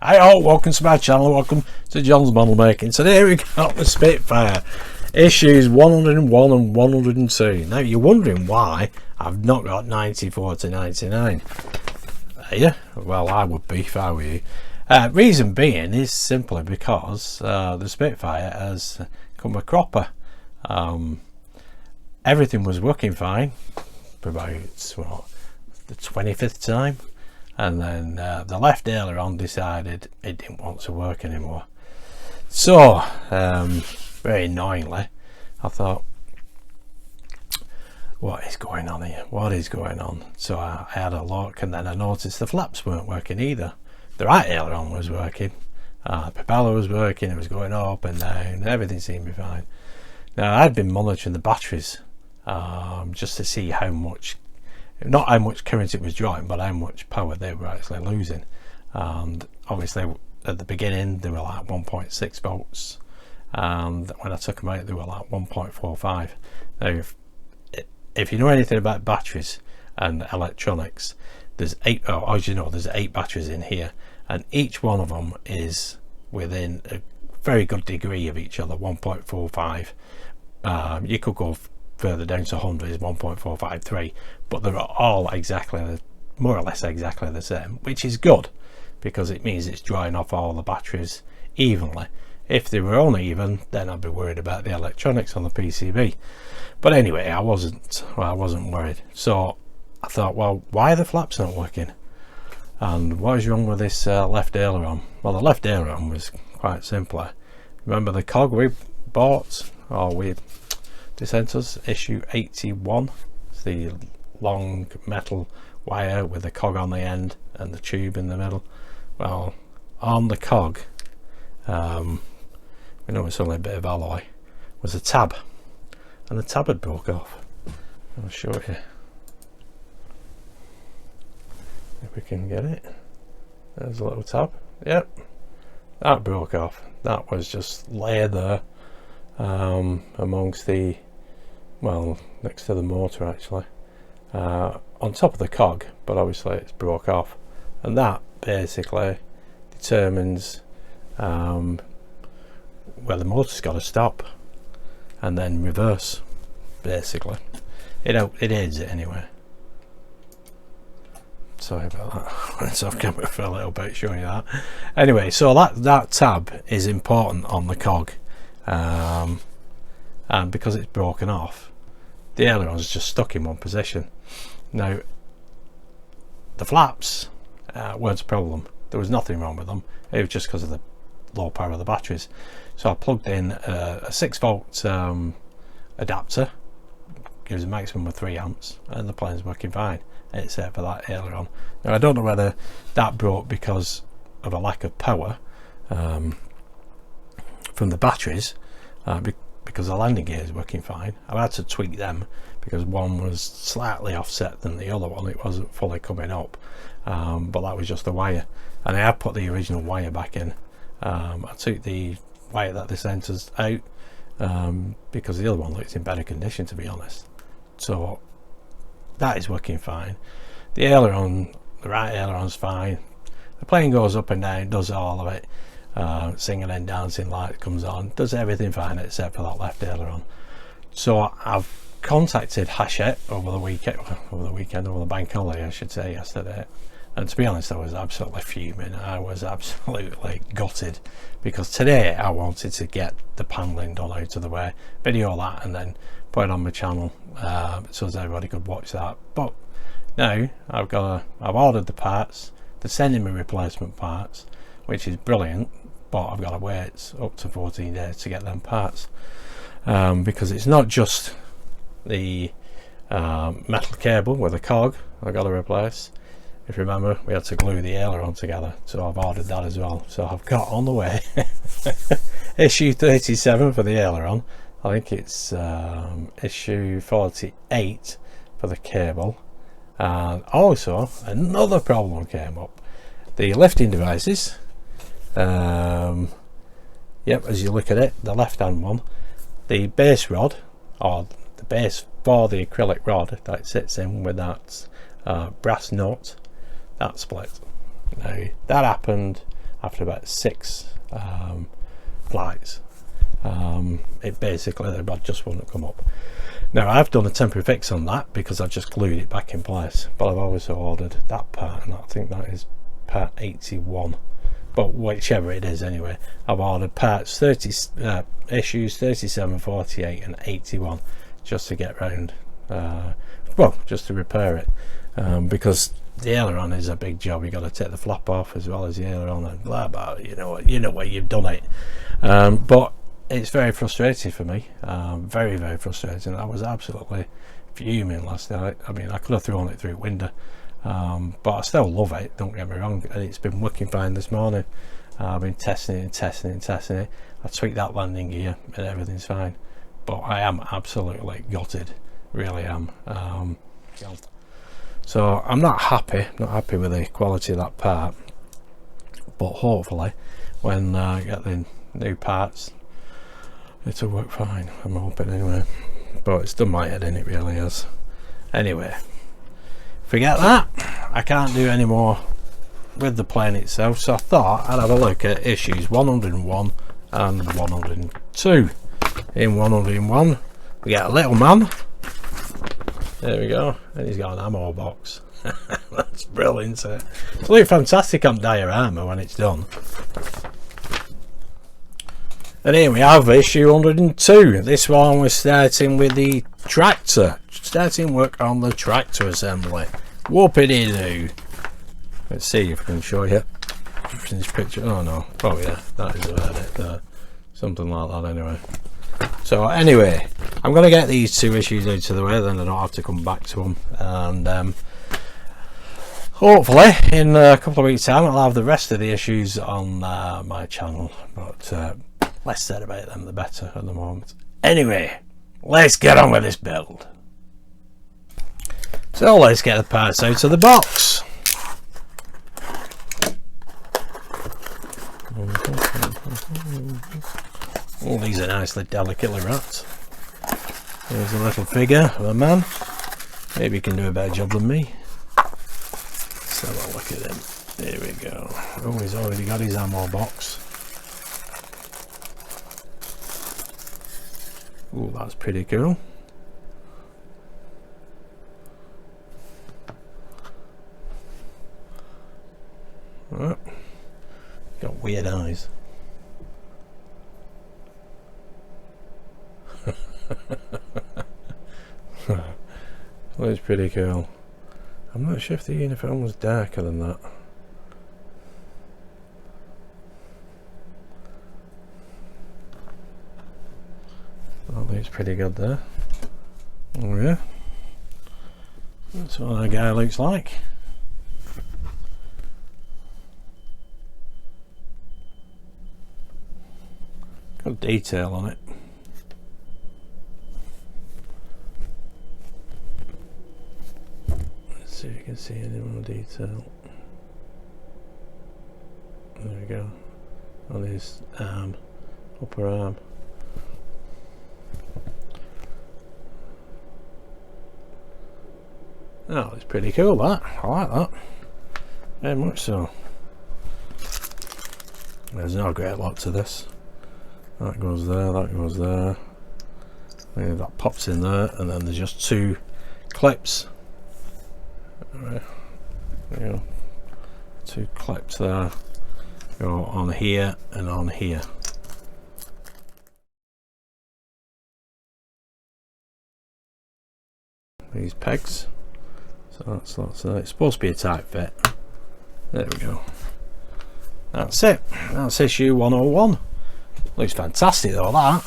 Hi all, welcome to my channel, welcome to John's Model Making. Today we got the Spitfire issues 101 and 102. Now you're wondering why I've not got 94 to 99. Yeah, well I would be if I were you. Reason being is simply because the Spitfire has come a cropper. Everything was working fine for about the 25th time. And then the left aileron decided it didn't want to work anymore. So very annoyingly I thought, what is going on here, what is going on? So I had a look, and then I noticed the flaps weren't working either. The right aileron was working, the propeller was working, it was going up and down, everything seemed to be fine. Now I'd been monitoring the batteries just to see how much, not how much current it was drawing, but how much power they were actually losing. And obviously at the beginning they were like 1.6 volts, and when I took them out they were like 1.45. Now if you know anything about batteries and electronics, there's as you know, there's 8 batteries in here, and each one of them is within a very good degree of each other. 1.45, you could go further down to 100 is 1.453, but they're all exactly, more or less exactly the same, which is good because it means it's drawing off all the batteries evenly. If they were uneven, then I'd be worried about the electronics on the PCB. But anyway, I wasn't worried. So I thought, well, why are the flaps not working, and what is wrong with this left aileron? Well, the left aileron was quite simple. Remember the cog we bought, or they sent us issue 81? It's the long metal wire with the cog on the end and the tube in the middle. Well, on the cog, we know it's only a bit of alloy, was a tab, and the tab had broke off. I'll show you if we can get it. There's a little tab. Yep, that broke off. That was just laid there amongst the, well, next to the motor actually, on top of the cog, but obviously it's broke off, and that basically determines where the motor's got to stop and then reverse. Basically it aids it anyway. Sorry about that. It's off camera for a little bit showing you that. Anyway, so that tab is important on the cog, and because it's broken off, the aileron's just stuck in one position. Now the flaps weren't a problem, there was nothing wrong with them, it was just because of the low power of the batteries. So I plugged in a 6 volt adapter, gives a maximum of 3 amps, and the plane's working fine except for that aileron. Now I don't know whether that broke because of a lack of power from the batteries, because the landing gear is working fine. I've had to tweak them because one was slightly offset than the other one, it wasn't fully coming up, but that was just the wire, and I have put the original wire back in. I took the wire that they sent us out because the other one looks in better condition, to be honest. So that is working fine. The aileron, the right aileron's fine. The plane goes up and down, does all of it, singing and dancing light comes on, does everything fine except for that left aileron. So I've contacted Hachette over the bank holiday I should say, yesterday, and to be honest I was absolutely fuming. I was absolutely gutted because today I wanted to get the paneling done out of the way, video that, and then put it on my channel so that everybody could watch that. But now I've ordered the parts, they're sending me replacement parts, which is brilliant, but I've got to wait up to 14 days to get them parts, because it's not just the metal cable with a cog I've got to replace. If you remember, we had to glue the aileron together, so I've ordered that as well. So I've got on the way issue 37 for the aileron. I think it's issue 48 for the cable. And also another problem came up, the lifting devices. Yep, as you look at it, the left hand one, the base rod, or the base for the acrylic rod that sits in with that brass nut, that split. Now that happened after about 6 flights. It basically, the rod just wouldn't come up. Now I've done a temporary fix on that because I've just glued it back in place, but I've also ordered that part, and I think that is part 81, but whichever it is anyway. I've ordered parts 30 issues 37, 48 and 81 just to get round, well, just to repair it, because the aileron is a big job. You've got to take the flap off as well as the aileron and blah blah, you know what, you've done it. But it's very frustrating for me, very frustrating. I was absolutely fuming last night. I mean, I could have thrown it through a window, but I still love it, don't get me wrong, and it's been working fine this morning. I've been testing it. I tweaked that landing gear and everything's fine, but I am absolutely gutted, really am. So I'm not happy with the quality of that part, but hopefully when I get the new parts it'll work fine, I'm hoping anyway. But it's done my head in, it really is. Anyway, forget that. I can't do any more with the plane itself, so I thought I'd have a look at issues 101 and 102. In 101 we get a little man, there we go, and he's got an ammo box. That's brilliant. It's really fantastic on diorama when it's done. And here we have issue 102. This one we're starting with the tractor, starting work on the tractor assembly. Whoopity doo. Let's see if I can show you this picture. Oh no, oh yeah, that is about it there. Something like that anyway. So anyway, I'm going to get these 2 issues out of the way, then I don't have to come back to them, and hopefully in a couple of weeks time I'll have the rest of the issues on my channel, but less said about them the better at the moment. Anyway, let's get on with this build. So let's get the parts out of the box. Oh, these are nicely delicately wrapped. There's a little figure of a man. Maybe he can do a better job than me. Let's have a look at him. There we go. Oh, he's already got his ammo box. Oh, that's pretty cool. Oh, got weird eyes. Looks pretty cool. I'm not sure if the uniform was darker than that. That looks pretty good there. Oh yeah, that's what that guy looks like. Got detail on it. Let's see if you can see any more detail. There we go. On his arm, upper arm. Oh, it's pretty cool that. I like that. Very much so. There's no great lot to this. That goes there, that goes there. Yeah, that pops in there, and then there's just 2 clips. There we go. 2 clips there. Go on here and on here. These pegs. So that's it's supposed to be a tight fit. There we go. That's it. That's issue 101. Looks fantastic though, that.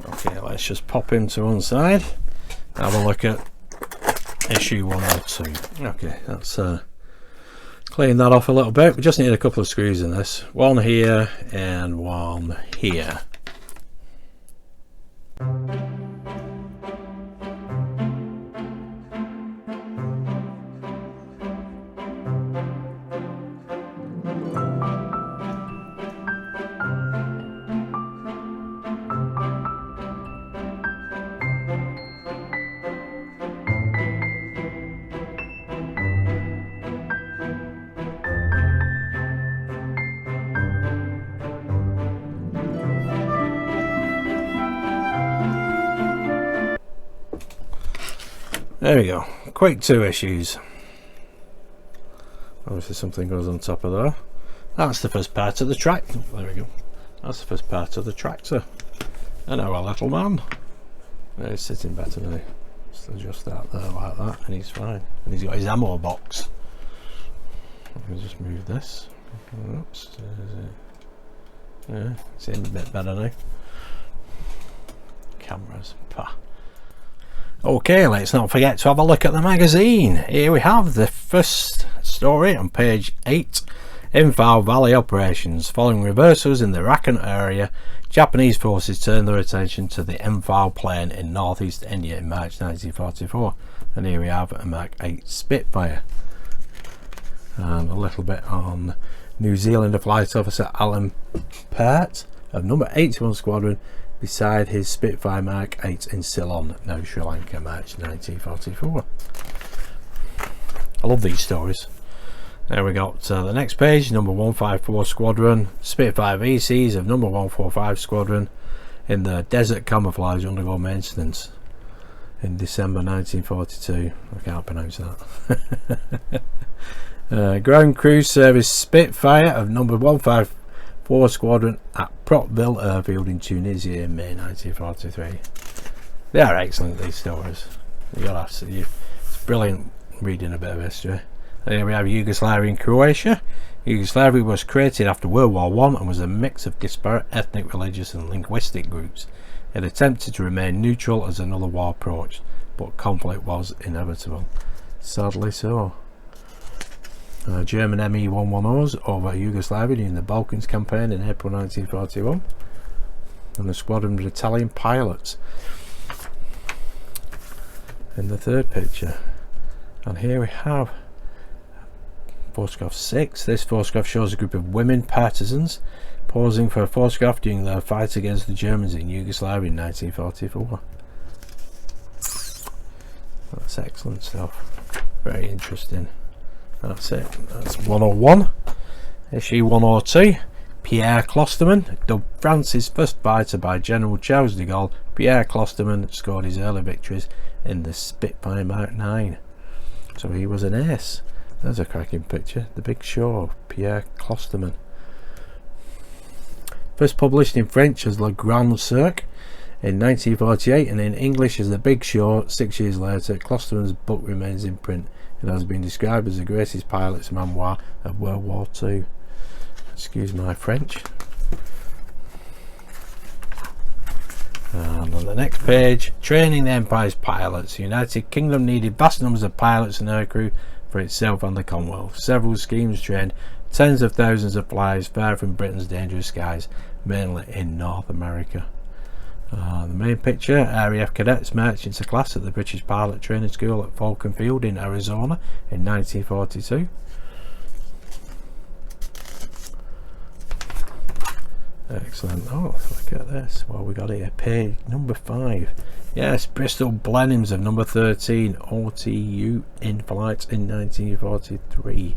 Okay, let's just pop him to one side. Have a look at issue 102. Okay, let's clean that off a little bit. We just need a couple of screws in this. One here and one here. There we go. Quick 2 issues. Obviously something goes on top of there. That's the first part of the tractor. There we go. That's the first part of the tractor. And our little man. He's sitting better than he. Just adjust that there like that, and he's fine. And he's got his ammo box. Let me just move this. Oops. Yeah, it's in a bit better now. Cameras. Pah. Okay, let's not forget to have a look at the magazine. Here we have the first story on page 8. Imphal Valley operations. Following reversals in the Arakan area, Japanese forces turned their attention to the Imphal plain in northeast India in March 1944. And here we have a Mark 8 Spitfire. And a little bit on New Zealand Flight Officer Alan Peart of number 81 Squadron beside his Spitfire Mark 8 in Ceylon, now Sri Lanka, March 1944. I love these stories. There we got the next page, number 154 Squadron, Spitfire VCs of number 145 Squadron in the desert camouflage undergo maintenance in December 1942. I can't pronounce that. Ground Crew Service Spitfire of number 154 Squadron at Protville Airfield in Tunisia in May 1943. They are excellent, these stories. You'll have to see. It's brilliant reading a bit of history. And here we have Yugoslavia and Croatia. Yugoslavia was created after World War I and was a mix of disparate ethnic, religious and linguistic groups. It attempted to remain neutral as another war approached, but conflict was inevitable. Sadly so. German Me-110s over Yugoslavia during the Balkans campaign in April 1941, and a squadron of Italian pilots in the third picture. And here we have photograph 6. This photograph shows a group of women partisans posing for a photograph during their fight against the Germans in Yugoslavia in 1944. That's excellent stuff, very interesting. That's it. That's 101. Issue 102. Pierre Closterman, dubbed France's first fighter by General Charles de Gaulle, Pierre Closterman scored his early victories in the Spitfire Mark 9. So he was an ace. There's a cracking picture. The Big Show of Pierre Closterman. First published in French as Le Grand Cirque in 1948 and in English as The Big Show 6 years later. Closterman's book remains in print. It has been described as the greatest pilot's memoir of World War II. Excuse my French. And on the next page, training the Empire's pilots. The United Kingdom needed vast numbers of pilots and aircrew for itself and the Commonwealth. Several schemes trained tens of thousands of flyers far from Britain's dangerous skies, mainly in North America. The main picture, RAF cadets marched into class at the British Pilot Training School at Falcon Field in Arizona in 1942. Excellent. Oh, look at this. Well, we got here, page number 5. Yes, Bristol Blenheims of number 13, OTU in flight in 1943.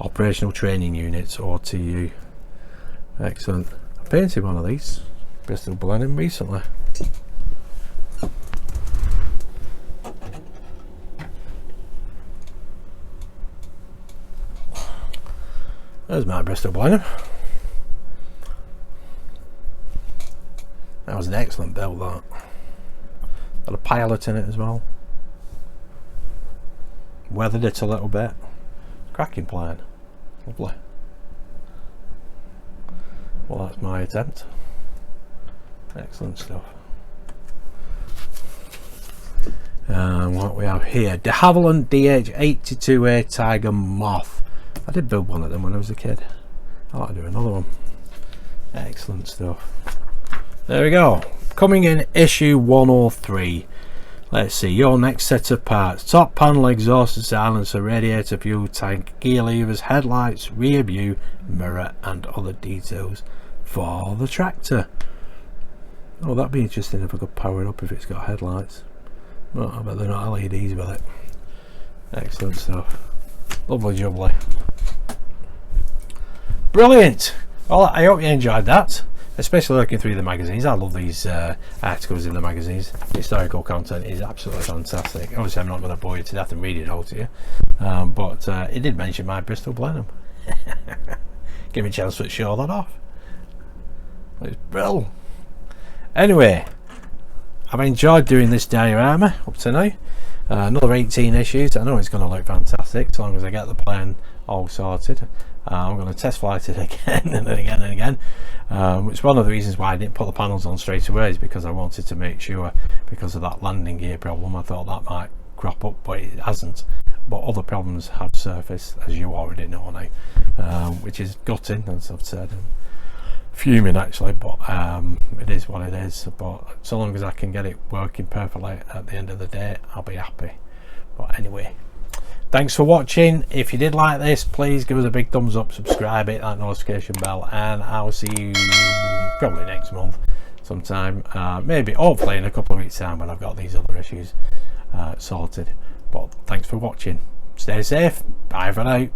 Operational Training Units, OTU. Excellent. I painted one of these, Bristol Blenheim, recently. There's my Bristol Blenheim. That was an excellent build, that. Got a pilot in it as well. Weathered it a little bit. Cracking plane. Lovely. Well, that's my attempt. Excellent stuff. What we have here, de Havilland DH-82A Tiger Moth. I did build one of them when I was a kid. I like to do another one. Excellent stuff. There we go. Coming in issue 103. Let's see, your next set of parts. Top panel, exhaust and silencer, radiator, fuel tank, gear levers, headlights, rear view, mirror and other details for the tractor. Oh, that'd be interesting if I could power it up if it's got headlights. Well, I bet they're not LEDs with it. Excellent stuff. Lovely jubbly. Brilliant. Well, I hope you enjoyed that. especially looking through the magazines. I love these articles in the magazines. The historical content is absolutely fantastic. Obviously I'm not going to bore you to death and read it all to you, but it did mention my Bristol Blenheim. Give me a chance to show that off. It's brilliant. Anyway, I've enjoyed doing this diorama up to now. Another 18 issues. I know it's going to look fantastic as long as I get the plane all sorted. I'm going to test flight it again and again and again. It's one of the reasons why I didn't put the panels on straight away, is because I wanted to make sure, because of that landing gear problem, I thought that might crop up, but it hasn't. But other problems have surfaced, as you already know now, which is gutting, as I've said. Fuming actually, but it is what it is. But so long as I can get it working perfectly at the end of the day, I'll be happy. But anyway, thanks for watching. If you did like this, please give us a big thumbs up, subscribe, hit that notification bell, and I'll see you probably next month sometime, maybe hopefully in a couple of weeks time when I've got these other issues sorted. But thanks for watching. Stay safe. Bye for now.